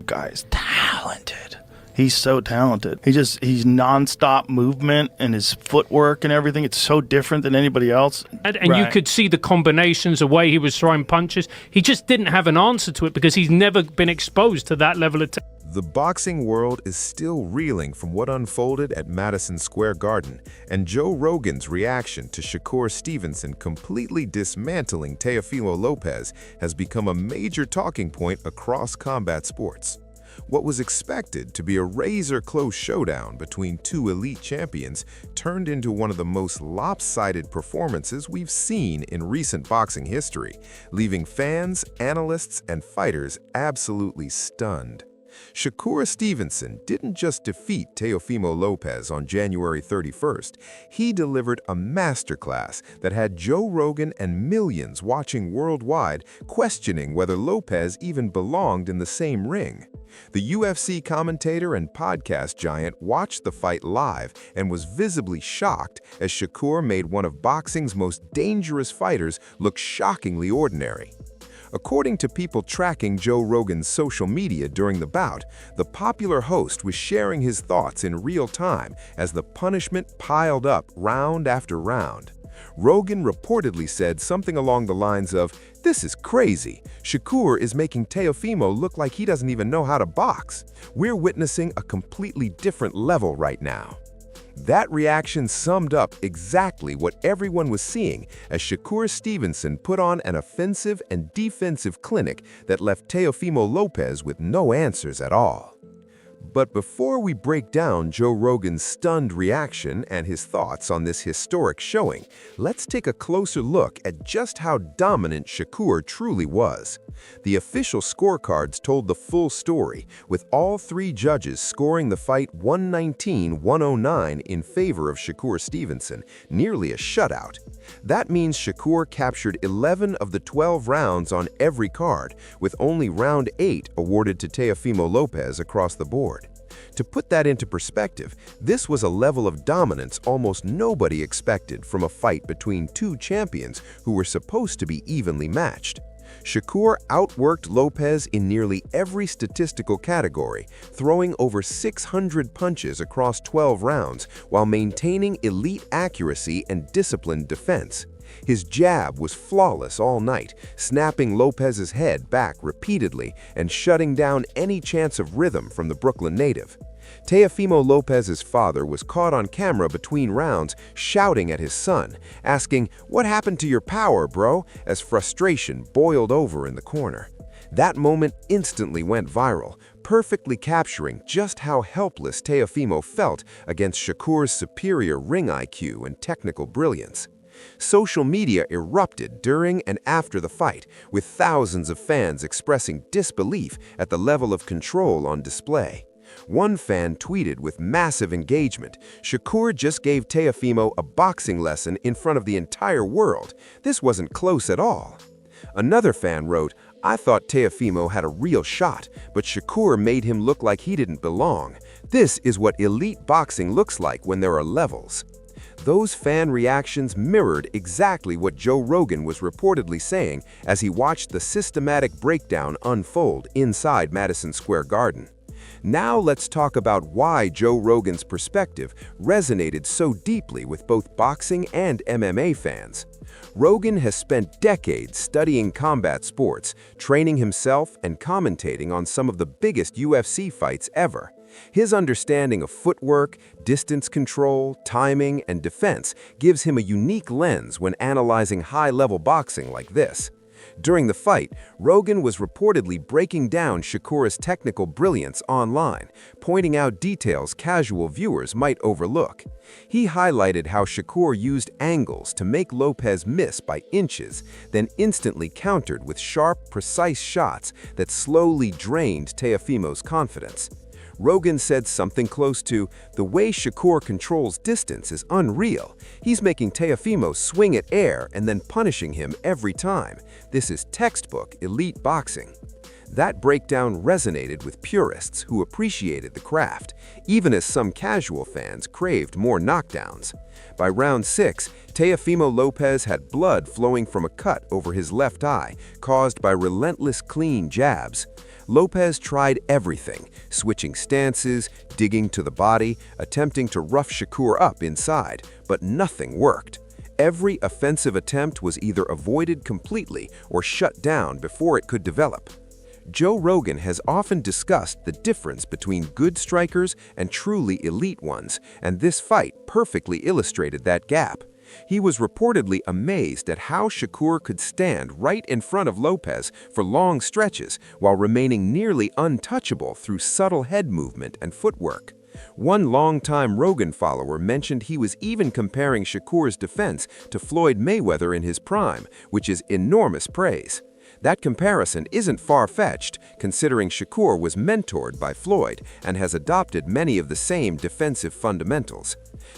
guy is talented. He's so talented. He's nonstop movement and his footwork and everything. It's so different than anybody else. And you could see the combinations, the way he was throwing punches. He just didn't have an answer to it because he's never been exposed to that level of The boxing world is still reeling from what unfolded at Madison Square Garden, and Joe Rogan's reaction to Shakur Stevenson completely dismantling Teofimo Lopez has become a major talking point across combat sports. What was expected to be a razor-close showdown between two elite champions turned into one of the most lopsided performances we've seen in recent boxing history, leaving fans, analysts, and fighters absolutely stunned. Shakur Stevenson didn't just defeat Teofimo Lopez on January 31st, he delivered a masterclass that had Joe Rogan and millions watching worldwide questioning whether Lopez even belonged in the same ring. The UFC commentator and podcast giant watched the fight live and was visibly shocked as Shakur made one of boxing's most dangerous fighters look shockingly ordinary. According to people tracking Joe Rogan's social media during the bout, the popular host was sharing his thoughts in real time as the punishment piled up round after round. Rogan reportedly said something along the lines of, "This is crazy. Shakur is making Teofimo look like he doesn't even know how to box. We're witnessing a completely different level right now." That reaction summed up exactly what everyone was seeing as Shakur Stevenson put on an offensive and defensive clinic that left Teofimo Lopez with no answers at all. But before we break down Joe Rogan's stunned reaction and his thoughts on this historic showing, let's take a closer look at just how dominant Shakur truly was. The official scorecards told the full story, with all three judges scoring the fight 119-109 in favor of Shakur Stevenson, nearly a shutout. That means Shakur captured 11 of the 12 rounds on every card, with only round 8 awarded to Teofimo Lopez across the board. To put that into perspective, this was a level of dominance almost nobody expected from a fight between two champions who were supposed to be evenly matched. Shakur outworked Lopez in nearly every statistical category, throwing over 600 punches across 12 rounds while maintaining elite accuracy and disciplined defense. His jab was flawless all night, snapping Lopez's head back repeatedly and shutting down any chance of rhythm from the Brooklyn native. Teofimo Lopez's father was caught on camera between rounds shouting at his son, asking, "What happened to your power, bro?" as frustration boiled over in the corner. That moment instantly went viral, perfectly capturing just how helpless Teofimo felt against Shakur's superior ring IQ and technical brilliance. Social media erupted during and after the fight, with thousands of fans expressing disbelief at the level of control on display. One fan tweeted with massive engagement, "Shakur just gave Teofimo a boxing lesson in front of the entire world. This wasn't close at all." Another fan wrote, "I thought Teofimo had a real shot, but Shakur made him look like he didn't belong. This is what elite boxing looks like when there are levels." Those fan reactions mirrored exactly what Joe Rogan was reportedly saying as he watched the systematic breakdown unfold inside Madison Square Garden. Now let's talk about why Joe Rogan's perspective resonated so deeply with both boxing and MMA fans. Rogan has spent decades studying combat sports, training himself and commentating on some of the biggest UFC fights ever. His understanding of footwork, distance control, timing, and defense gives him a unique lens when analyzing high-level boxing like this. During the fight, Rogan was reportedly breaking down Shakur's technical brilliance online, pointing out details casual viewers might overlook. He highlighted how Shakur used angles to make Lopez miss by inches, then instantly countered with sharp, precise shots that slowly drained Teofimo's confidence. Rogan said something close to, "The way Shakur controls distance is unreal. He's making Teofimo swing at air and then punishing him every time. This is textbook elite boxing." That breakdown resonated with purists who appreciated the craft, even as some casual fans craved more knockdowns. By round 6, Teofimo Lopez had blood flowing from a cut over his left eye, caused by relentless clean jabs. Lopez tried everything, switching stances, digging to the body, attempting to rough Shakur up inside, but nothing worked. Every offensive attempt was either avoided completely or shut down before it could develop. Joe Rogan has often discussed the difference between good strikers and truly elite ones, and this fight perfectly illustrated that gap. He was reportedly amazed at how Shakur could stand right in front of Lopez for long stretches while remaining nearly untouchable through subtle head movement and footwork. One longtime Rogan follower mentioned he was even comparing Shakur's defense to Floyd Mayweather in his prime, which is enormous praise. That comparison isn't far-fetched, considering Shakur was mentored by Floyd and has adopted many of the same defensive fundamentals.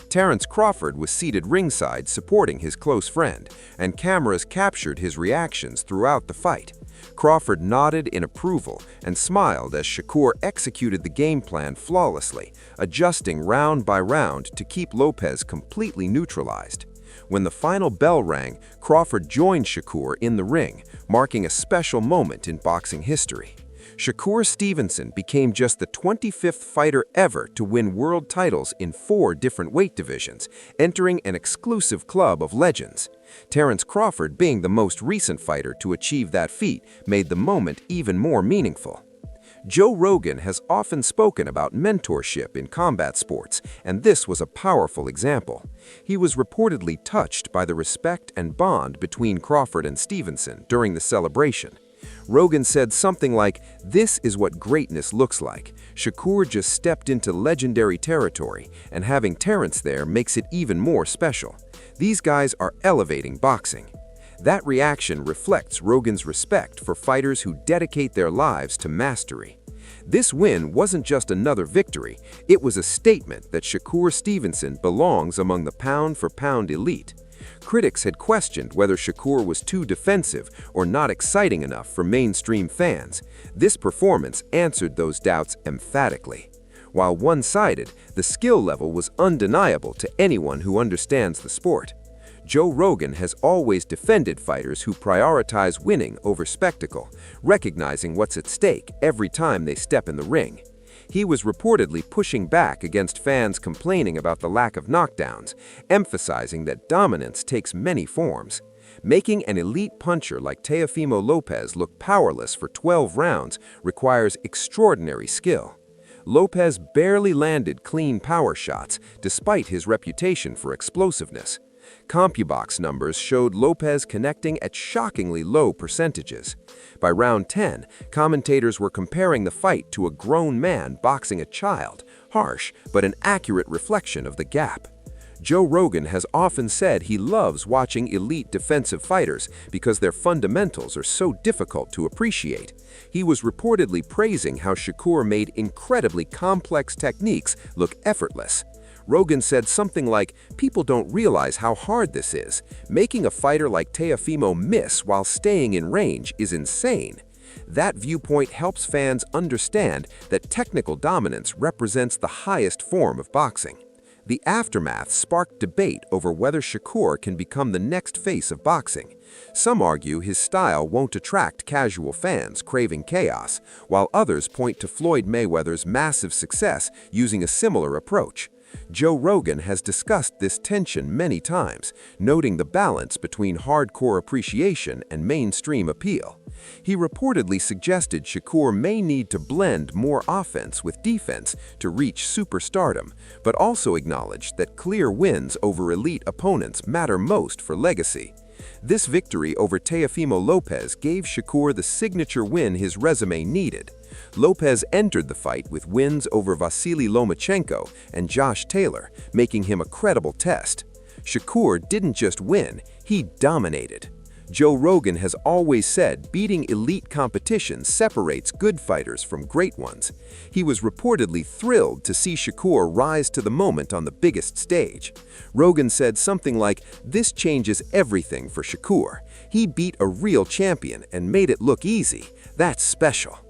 Terence Crawford was seated ringside supporting his close friend, and cameras captured his reactions throughout the fight. Crawford nodded in approval and smiled as Shakur executed the game plan flawlessly, adjusting round by round to keep Lopez completely neutralized. When the final bell rang, Crawford joined Shakur in the ring, marking a special moment in boxing history. Shakur Stevenson became just the 25th fighter ever to win world titles in 4 different weight divisions, entering an exclusive club of legends. Terence Crawford, being the most recent fighter to achieve that feat, made the moment even more meaningful. Joe Rogan has often spoken about mentorship in combat sports, and this was a powerful example. He was reportedly touched by the respect and bond between Crawford and Stevenson during the celebration. Rogan said something like, "This is what greatness looks like. Shakur just stepped into legendary territory, and having Terence there makes it even more special. These guys are elevating boxing." That reaction reflects Rogan's respect for fighters who dedicate their lives to mastery. This win wasn't just another victory, it was a statement that Shakur Stevenson belongs among the pound-for-pound elite. Critics had questioned whether Shakur was too defensive or not exciting enough for mainstream fans. This performance answered those doubts emphatically. While one-sided, the skill level was undeniable to anyone who understands the sport. Joe Rogan has always defended fighters who prioritize winning over spectacle, recognizing what's at stake every time they step in the ring. He was reportedly pushing back against fans complaining about the lack of knockdowns, emphasizing that dominance takes many forms. Making an elite puncher like Teofimo Lopez look powerless for 12 rounds requires extraordinary skill. Lopez barely landed clean power shots, despite his reputation for explosiveness. CompuBox numbers showed Lopez connecting at shockingly low percentages. By round 10, commentators were comparing the fight to a grown man boxing a child, harsh but an accurate reflection of the gap. Joe Rogan has often said he loves watching elite defensive fighters because their fundamentals are so difficult to appreciate. He was reportedly praising how Shakur made incredibly complex techniques look effortless. Rogan said something like, "People don't realize how hard this is. Making a fighter like Teofimo miss while staying in range is insane." That viewpoint helps fans understand that technical dominance represents the highest form of boxing. The aftermath sparked debate over whether Shakur can become the next face of boxing. Some argue his style won't attract casual fans craving chaos, while others point to Floyd Mayweather's massive success using a similar approach. Joe Rogan has discussed this tension many times, noting the balance between hardcore appreciation and mainstream appeal. He reportedly suggested Shakur may need to blend more offense with defense to reach superstardom, but also acknowledged that clear wins over elite opponents matter most for legacy. This victory over Teofimo Lopez gave Shakur the signature win his resume needed. Lopez entered the fight with wins over Vasily Lomachenko and Josh Taylor, making him a credible test. Shakur didn't just win, he dominated. Joe Rogan has always said beating elite competition separates good fighters from great ones. He was reportedly thrilled to see Shakur rise to the moment on the biggest stage. Rogan said something like, "This changes everything for Shakur. He beat a real champion and made it look easy. That's special."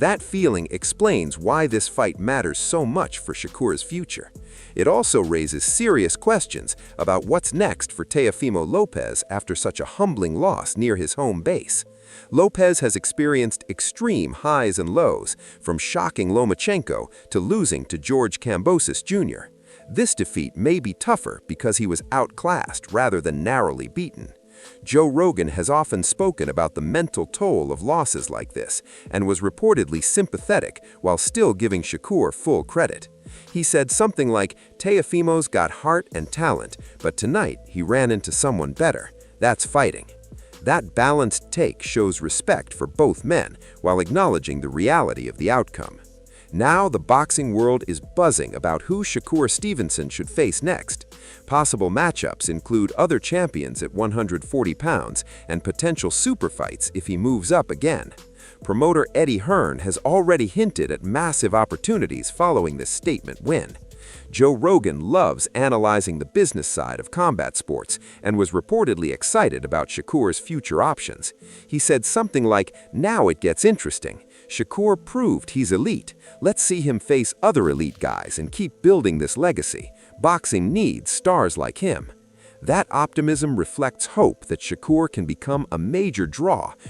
That feeling explains why this fight matters so much for Shakur's future. It also raises serious questions about what's next for Teofimo Lopez after such a humbling loss near his home base. Lopez has experienced extreme highs and lows, from shocking Lomachenko to losing to George Kambosos Jr. This defeat may be tougher because he was outclassed rather than narrowly beaten. Joe Rogan has often spoken about the mental toll of losses like this and was reportedly sympathetic while still giving Shakur full credit. He said something like, "Teofimo's got heart and talent, but tonight he ran into someone better. That's fighting." That balanced take shows respect for both men while acknowledging the reality of the outcome. Now the boxing world is buzzing about who Shakur Stevenson should face next. Possible matchups include other champions at 140 pounds and potential super fights if he moves up again. Promoter Eddie Hearn has already hinted at massive opportunities following this statement win. Joe Rogan loves analyzing the business side of combat sports and was reportedly excited about Shakur's future options. He said something like, "Now it gets interesting. Shakur proved he's elite. Let's see him face other elite guys and keep building this legacy. Boxing needs stars like him." That optimism reflects hope that Shakur can become a major draw